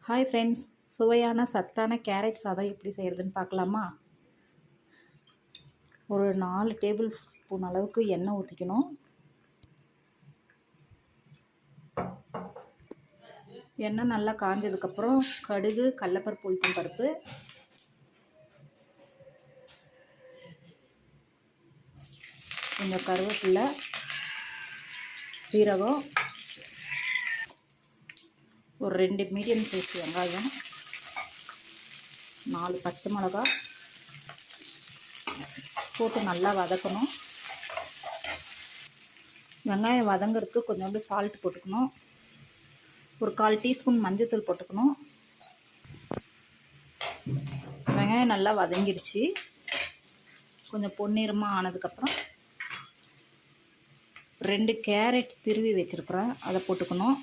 Hi friends, சுவையான சத்தான carrot சாதம் எப்படி செய்கிறதுன்னு பார்க்கலாமா? ஒரு 4 டேபிள் ஸ்பூன் அளவுக்கு எண்ணெய் ஊற்றிக்கணும். எண்ணெய் நல்லா காஞ்சதுக்கப்புறம் கடுகு, கடலைப்பருப்பு, உளுத்தம் பருப்பு, கொஞ்சம் கருவேப்பிலை, சீரகம், ஒரு 2 மீடியம் சைஸ் வெங்காயம், 4 பச்சை மிளகா போட்டு நல்லா வதக்கணும். வெங்காயம் வதங்கிறதுக்கு கொஞ்சோண்டு சால்ட் போட்டுக்கணும். ஒரு 1/4 டீஸ்பூன் மஞ்சள்தூள் போட்டுக்கணும். வெங்காயம் நல்லா வதங்கிடுச்சு. கொஞ்சம் பொன்னிறமாக ஆனதுக்கப்புறம் 2 கேரட் திருவி வச்சுருக்குறேன், அதை போட்டுக்கணும்.